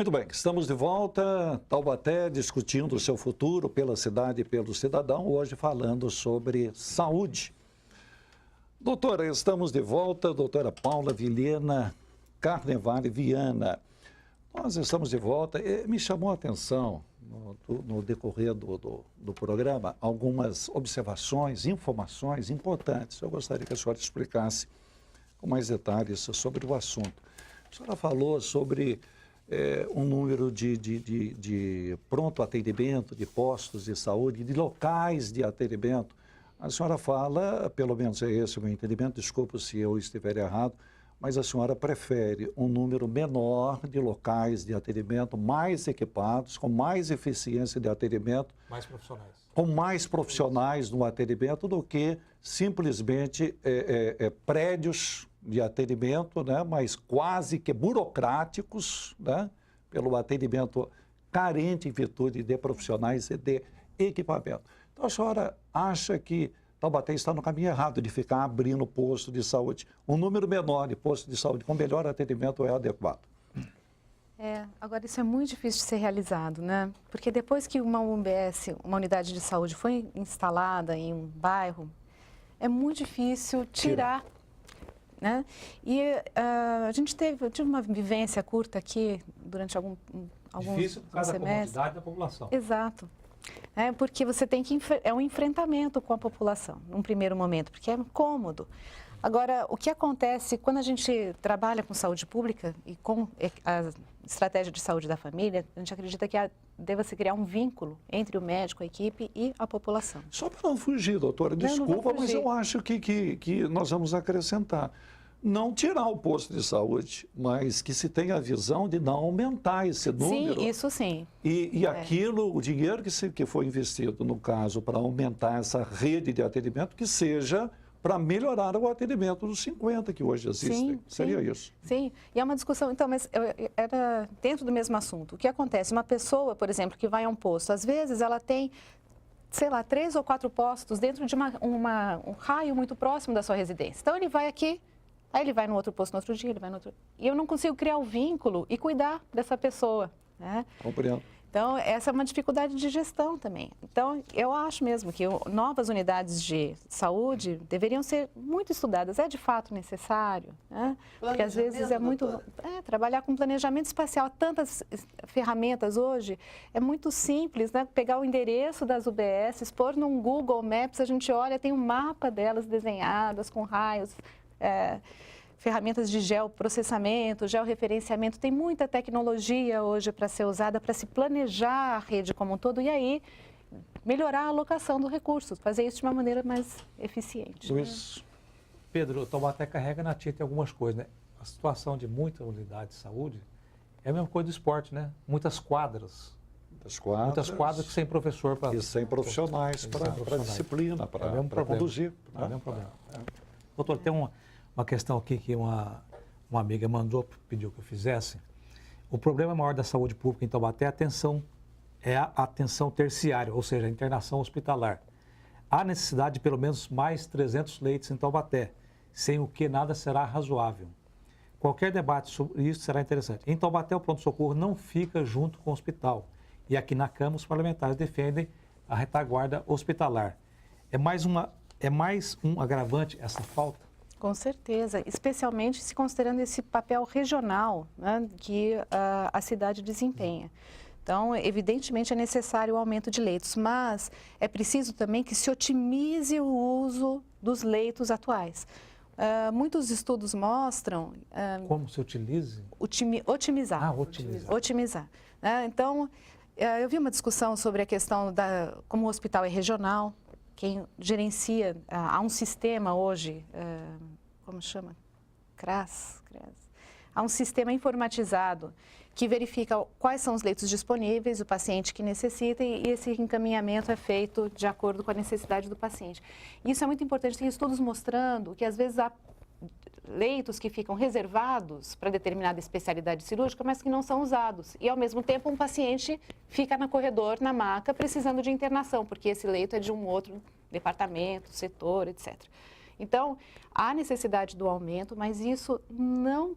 Muito bem, estamos de volta, Taubaté, discutindo o seu futuro pela cidade e pelo cidadão, hoje falando sobre saúde. Doutora, estamos de volta, doutora Paula Vilhena Carnevale Viana. Nós estamos de volta, me chamou a atenção, no decorrer do programa, algumas observações, informações importantes. Eu gostaria que a senhora explicasse com mais detalhes sobre o assunto. A senhora falou sobre um número de pronto atendimento, de postos de saúde, de locais de atendimento. A senhora fala, pelo menos é esse o meu entendimento, desculpe se eu estiver errado, mas a senhora prefere um número menor de locais de atendimento, mais equipados, com mais eficiência de atendimento. Mais profissionais. Com mais profissionais no atendimento do que simplesmente prédios de atendimento, né, mas quase que burocráticos, né, pelo atendimento carente em virtude de profissionais e de equipamento. Então, a senhora acha que Taubaté está no caminho errado de ficar abrindo posto de saúde? Um número menor de postos de saúde com melhor atendimento é adequado? Agora isso é muito difícil de ser realizado, né? Porque depois que uma UBS, uma unidade de saúde, foi instalada em um bairro, é muito difícil tirar. Né? E eu tive uma vivência curta aqui durante alguns difícil por causa da comodidade da população. Exato. Porque você tem que é um enfrentamento com a população num primeiro momento, porque é cômodo. Agora, o que acontece quando a gente trabalha com saúde pública e com a estratégia de saúde da família, a gente acredita que deva se criar um vínculo entre o médico, a equipe e a população. Só para não fugir, doutora, desculpa, mas eu acho que nós vamos acrescentar. Não tirar o posto de saúde, mas que se tenha a visão de não aumentar esse número. Sim, isso sim. E aquilo, o dinheiro que foi investido, no caso, para aumentar essa rede de atendimento, que seja para melhorar o atendimento dos 50 que hoje existem. Seria isso. Sim, e é uma discussão, então, mas era dentro do mesmo assunto. O que acontece? Uma pessoa, por exemplo, que vai a um posto, às vezes ela tem, sei lá, 3 ou 4 postos dentro de um raio muito próximo da sua residência. Então, ele vai aqui, aí ele vai no outro posto no outro dia, ele vai no outro. E eu não consigo criar o vínculo e cuidar dessa pessoa, né? Compreendo. Então, essa é uma dificuldade de gestão também. Então, eu acho mesmo que novas unidades de saúde deveriam ser muito estudadas. É de fato necessário, né? Porque às vezes é muito... trabalhar com planejamento espacial, tantas ferramentas hoje, é muito simples, né? Pegar o endereço das UBSs, pôr num Google Maps, a gente olha, tem um mapa delas desenhadas com raios... ferramentas de geoprocessamento, georreferenciamento, tem muita tecnologia hoje para ser usada para se planejar a rede como um todo e aí melhorar a alocação do recurso, fazer isso de uma maneira mais eficiente. Luiz. Pedro, o Taubaté carrega na tinta algumas coisas, né? A situação de muita unidade de saúde é a mesma coisa do esporte, né? Muitas quadras que sem professor para... E sem profissionais para disciplina, para conduzir. É o mesmo problema. Doutor, tem uma questão aqui que uma amiga pediu que eu fizesse. O problema maior da saúde pública em Taubaté é a atenção terciária, ou seja, a internação hospitalar. Há necessidade de pelo menos mais 300 leitos em Taubaté, sem o que nada será razoável. Qualquer debate sobre isso será interessante. Em Taubaté, o pronto-socorro não fica junto com o hospital. E aqui na Câmara, os parlamentares defendem a retaguarda hospitalar. É mais um agravante essa falta? Com certeza, especialmente se considerando esse papel regional, né, que a cidade desempenha. Então, evidentemente, é necessário o aumento de leitos, mas é preciso também que se otimize o uso dos leitos atuais. Muitos estudos mostram... Como se utilize? Otimizar. Otimizar. Então, eu vi uma discussão sobre a questão como o hospital é regional. Quem gerencia, há um sistema hoje, como chama? CRAS. Há um sistema informatizado que verifica quais são os leitos disponíveis, o paciente que necessita e esse encaminhamento é feito de acordo com a necessidade do paciente. Isso é muito importante, tem estudos mostrando que às vezes há leitos que ficam reservados para determinada especialidade cirúrgica, mas que não são usados. E, ao mesmo tempo, um paciente fica no corredor, na maca, precisando de internação, porque esse leito é de um outro departamento, setor, etc. Então, há necessidade do aumento, mas isso não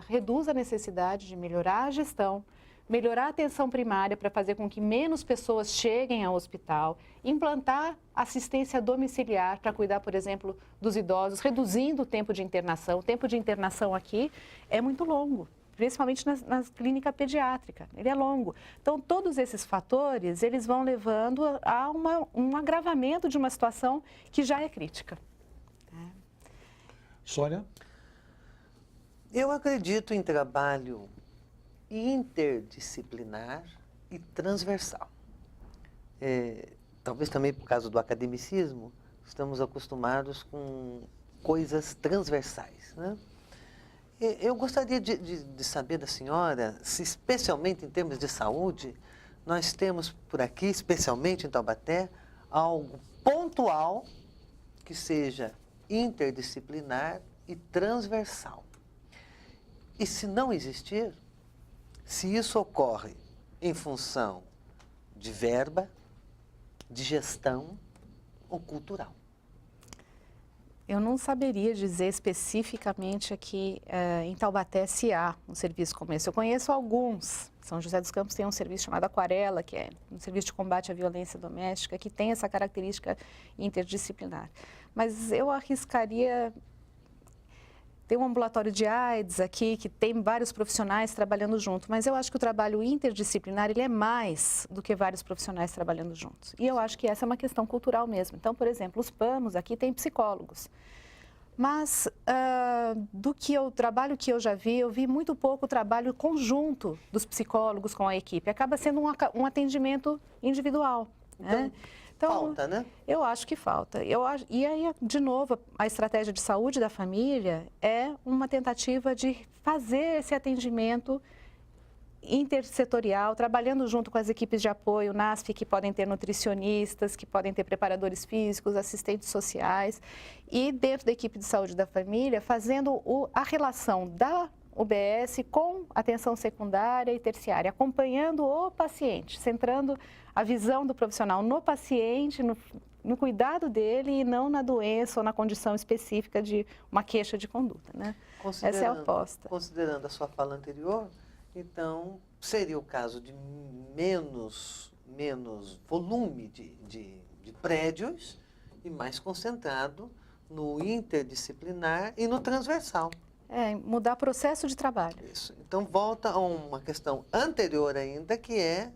reduz a necessidade de melhorar a gestão, melhorar a atenção primária para fazer com que menos pessoas cheguem ao hospital, implantar assistência domiciliar para cuidar, por exemplo, dos idosos, reduzindo o tempo de internação. O tempo de internação aqui é muito longo, principalmente na clínica pediátrica, ele é longo. Então, todos esses fatores, eles vão levando a um agravamento de uma situação que já é crítica. Sônia? Eu acredito em trabalho interdisciplinar e transversal. Talvez também por causa do academicismo, estamos acostumados com coisas transversais, né? Eu gostaria de saber da senhora se, especialmente em termos de saúde, nós temos por aqui, especialmente em Taubaté, algo pontual que seja interdisciplinar e transversal. E se não existir, se isso ocorre em função de verba, de gestão ou cultural. Eu não saberia dizer especificamente aqui em Taubaté se há um serviço como esse. Eu conheço alguns. São José dos Campos tem um serviço chamado Aquarela, que é um serviço de combate à violência doméstica, que tem essa característica interdisciplinar. Mas eu arriscaria... Tem um ambulatório de AIDS aqui, que tem vários profissionais trabalhando junto, mas eu acho que o trabalho interdisciplinar ele é mais do que vários profissionais trabalhando juntos. E eu acho que essa é uma questão cultural mesmo. Então, por exemplo, os PAMOS aqui têm psicólogos. Mas do trabalho que eu já vi, eu vi muito pouco trabalho conjunto dos psicólogos com a equipe. Acaba sendo um atendimento individual, né? Então, falta, né? Eu acho que falta. E aí, de novo, a estratégia de saúde da família é uma tentativa de fazer esse atendimento intersetorial, trabalhando junto com as equipes de apoio, NASF, que podem ter nutricionistas, que podem ter preparadores físicos, assistentes sociais, e dentro da equipe de saúde da família, fazendo a relação da UBS com atenção secundária e terciária, acompanhando o paciente, centrando a visão do profissional no paciente, no cuidado dele e não na doença ou na condição específica de uma queixa de conduta, né? Essa é a aposta. Considerando a sua fala anterior, então seria o caso de menos volume de prédios e mais concentrado no interdisciplinar e no transversal. Mudar processo de trabalho. Isso. Então, volta a uma questão anterior ainda, que é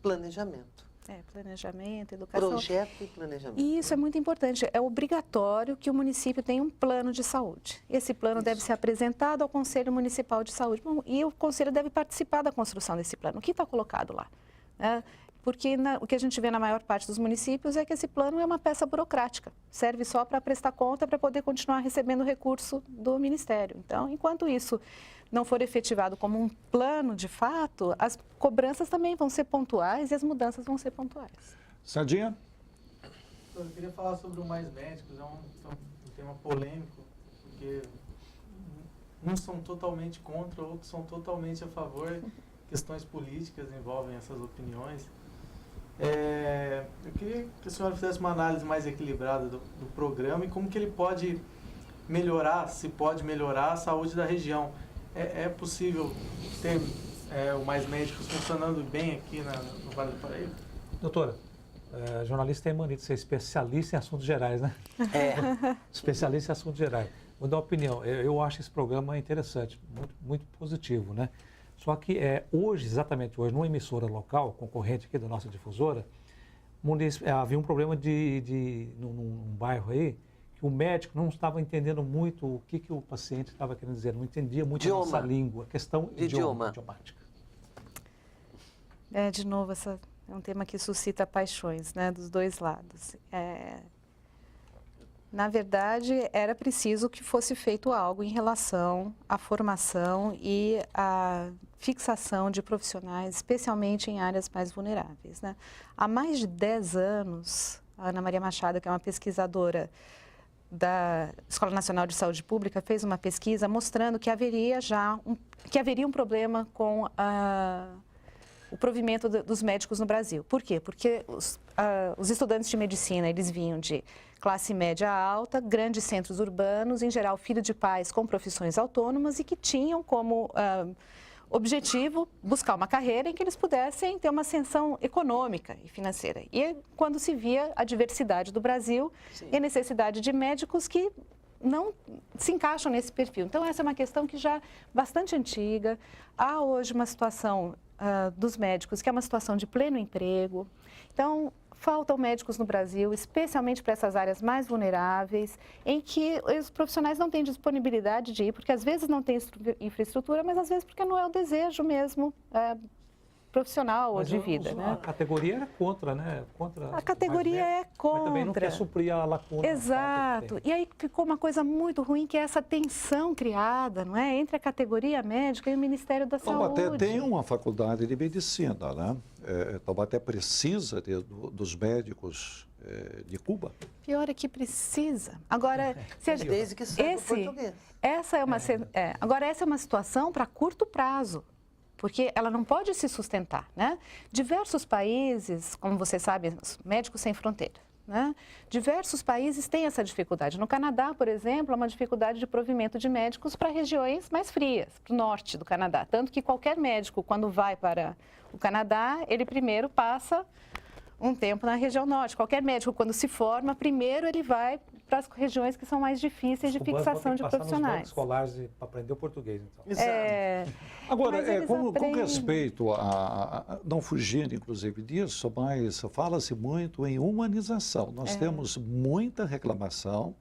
planejamento. Planejamento, educação. Projeto e planejamento. E isso é muito importante. É obrigatório que o município tenha um plano de saúde. Esse plano deve ser apresentado ao Conselho Municipal de Saúde. E o Conselho deve participar da construção desse plano. O que está colocado lá? Porque o que a gente vê na maior parte dos municípios é que esse plano é uma peça burocrática. Serve só para prestar conta, para poder continuar recebendo recurso do Ministério. Então, enquanto isso não for efetivado como um plano de fato, as cobranças também vão ser pontuais e as mudanças vão ser pontuais. Sardinha? Eu queria falar sobre o Mais Médicos, é um tema polêmico, porque uns são totalmente contra, outros são totalmente a favor. Questões políticas envolvem essas opiniões. Eu queria que a senhora fizesse uma análise mais equilibrada do programa e como que ele pode melhorar, se pode melhorar a saúde da região. É possível ter o Mais Médicos funcionando bem aqui no Vale do Paraíba? Doutora, jornalista tem mania de ser especialista em assuntos gerais, né? Especialista em assuntos gerais. Vou dar uma opinião. Eu acho esse programa interessante, muito, muito positivo, né? Só que hoje, exatamente hoje, numa emissora local, concorrente aqui da nossa difusora, havia um problema num bairro aí, que o médico não estava entendendo muito o que o paciente estava querendo dizer, não entendia muito a nossa língua, a questão idiomática. De novo, essa é um tema que suscita paixões, né, dos dois lados. Na verdade, era preciso que fosse feito algo em relação à formação e à fixação de profissionais, especialmente em áreas mais vulneráveis, né? Há mais de 10 anos, a Ana Maria Machado, que é uma pesquisadora da Escola Nacional de Saúde Pública, fez uma pesquisa mostrando que haveria um problema com o provimento dos médicos no Brasil. Por quê? Porque os estudantes de medicina, eles vinham de classe média alta, grandes centros urbanos, em geral filho de pais com profissões autônomas e que tinham como objetivo buscar uma carreira em que eles pudessem ter uma ascensão econômica e financeira. E quando se via a diversidade do Brasil e a necessidade de médicos que não se encaixam nesse perfil. Então, essa é uma questão que já é bastante antiga. Há hoje uma situação dos médicos que é uma situação de pleno emprego. Então, faltam médicos no Brasil, especialmente para essas áreas mais vulneráveis, em que os profissionais não têm disponibilidade de ir, porque às vezes não tem infraestrutura, mas às vezes porque não é o desejo mesmo profissional ou de vida. A categoria era contra, né? A categoria é contra. Mas também não quer suprir a lacuna. Exato. E aí ficou uma coisa muito ruim, que é essa tensão criada, não é? Entre a categoria médica e o Ministério da Saúde. Taubaté tem uma faculdade de medicina, né? Taubaté precisa dos médicos de Cuba. Pior é que precisa. Agora, desde que saiba português. Agora, essa é uma situação para curto prazo, porque ela não pode se sustentar, né? Diversos países, como você sabe, Médicos Sem Fronteira, né? Diversos países têm essa dificuldade. No Canadá, por exemplo, há uma dificuldade de provimento de médicos para regiões mais frias, para o norte do Canadá. Tanto que qualquer médico, quando vai para o Canadá, ele primeiro passa um tempo na região norte. Qualquer médico, quando se forma, primeiro ele vai para as regiões que são mais difíceis de fixação de profissionais. Nos escolares para aprender o português, então. Agora, com respeito a não fugir, inclusive, disso, mas fala-se muito em humanização. Nós temos muita reclamação,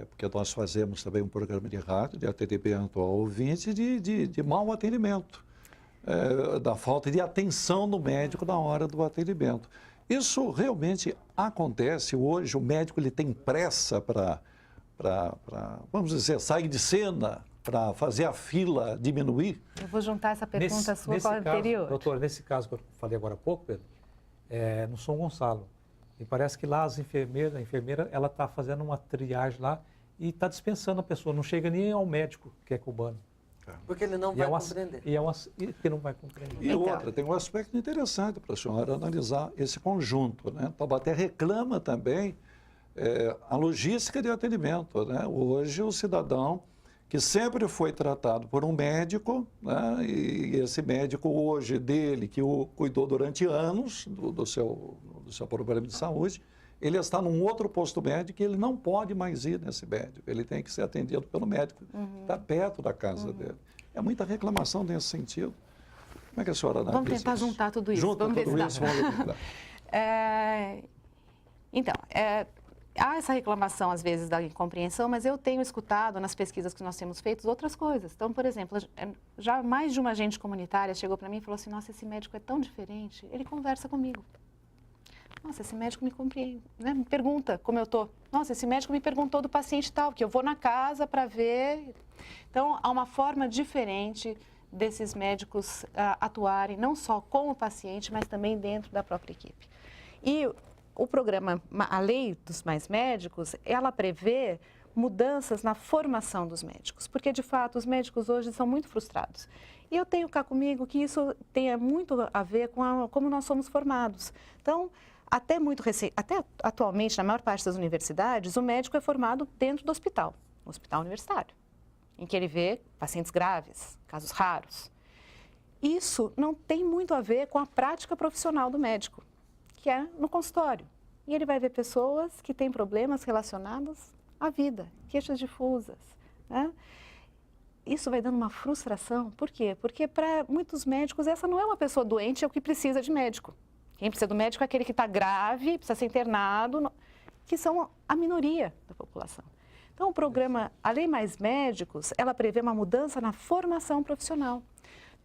porque nós fazemos também um programa de rádio de atendimento ao ouvinte de mau atendimento, da falta de atenção do médico na hora do atendimento. Isso realmente acontece hoje, o médico ele tem pressa para vamos dizer, sair de cena, para fazer a fila diminuir? Eu vou juntar essa pergunta sua com a anterior. Doutor, nesse caso que eu falei agora há pouco, Pedro, no São Gonçalo, e parece que lá a enfermeira, ela está fazendo uma triagem lá e está dispensando a pessoa, não chega nem ao médico que é cubano. Porque ele não vai compreender. E não vai compreender. E outra, tem um aspecto interessante para a senhora analisar esse conjunto, né? Taubaté reclama também a logística de atendimento, né? Hoje o cidadão que sempre foi tratado por um médico, né? E esse médico hoje dele, que o cuidou durante anos do seu problema de saúde, ele está num outro posto médico e ele não pode mais ir nesse médico. Ele tem que ser atendido pelo médico que está perto da casa dele. É muita reclamação nesse sentido. Como é que a senhora analisa Vamos tentar juntar tudo isso. Junta tudo isso, vamos Então, há essa reclamação, às vezes, da incompreensão, mas eu tenho escutado nas pesquisas que nós temos feito outras coisas. Então, por exemplo, já mais de uma agente comunitária chegou para mim e falou assim, nossa, esse médico é tão diferente, ele conversa comigo. Nossa, esse médico me compreende, né? Me pergunta como eu estou. Nossa, esse médico me perguntou do paciente tal, que eu vou na casa para ver. Então, há uma forma diferente desses médicos atuarem, não só com o paciente, mas também dentro da própria equipe. E o programa, a Lei dos Mais Médicos, ela prevê mudanças na formação dos médicos, porque, de fato, os médicos hoje são muito frustrados. E eu tenho cá comigo que isso tem muito a ver com como nós somos formados. Então, até atualmente, na maior parte das universidades, o médico é formado dentro do hospital, no hospital universitário, em que ele vê pacientes graves, casos raros. Isso não tem muito a ver com a prática profissional do médico, que é no consultório. E ele vai ver pessoas que têm problemas relacionados à vida, queixas difusas, né? Isso vai dando uma frustração. Por quê? Porque para muitos médicos essa não é uma pessoa doente, é o que precisa de médico. Quem precisa do médico é aquele que está grave, precisa ser internado, que são a minoria da população. Então, o programa A Lei Mais Médicos, ela prevê uma mudança na formação profissional.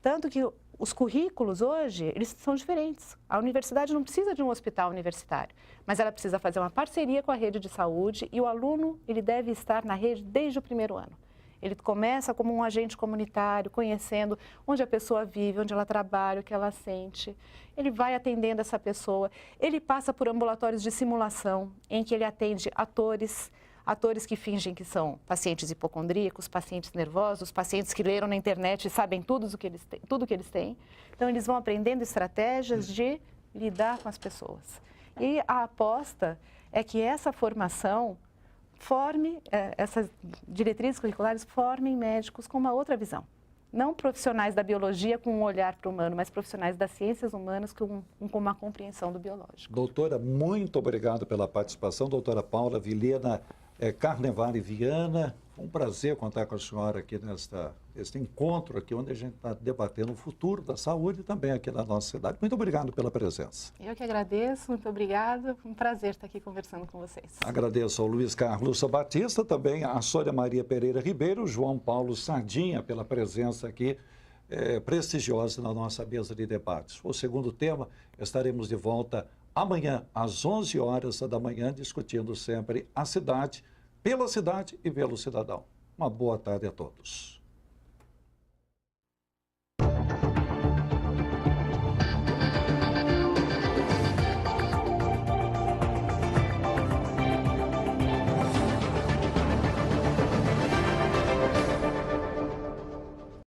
Tanto que os currículos hoje, eles são diferentes. A universidade não precisa de um hospital universitário, mas ela precisa fazer uma parceria com a rede de saúde e o aluno, ele deve estar na rede desde o primeiro ano. Ele começa como um agente comunitário, conhecendo onde a pessoa vive, onde ela trabalha, o que ela sente. Ele vai atendendo essa pessoa. Ele passa por ambulatórios de simulação, em que ele atende atores, atores que fingem que são pacientes hipocondríacos, pacientes nervosos, pacientes que leram na internet e sabem tudo o que eles têm. Então, eles vão aprendendo estratégias de lidar com as pessoas. E a aposta é que essa formação forme, essas diretrizes curriculares formem médicos com uma outra visão. Não profissionais da biologia com um olhar para o humano, mas profissionais das ciências humanas com uma compreensão do biológico. Doutora, muito obrigado pela participação. Doutora Paula Vilhena Carnevale Viana, um prazer contar com a senhora aqui neste encontro aqui, onde a gente está debatendo o futuro da saúde também aqui na nossa cidade. Muito obrigado pela presença. Eu que agradeço, muito obrigada. Um prazer estar aqui conversando com vocês. Agradeço ao Luiz Carlos Batista, também a Sônia Maria Pereira Ribeiro, João Paulo Sardinha pela presença aqui prestigiosa na nossa mesa de debates. O segundo tema, estaremos de volta amanhã, às 11 horas da manhã, discutindo sempre a cidade, pela cidade e pelo cidadão. Uma boa tarde a todos.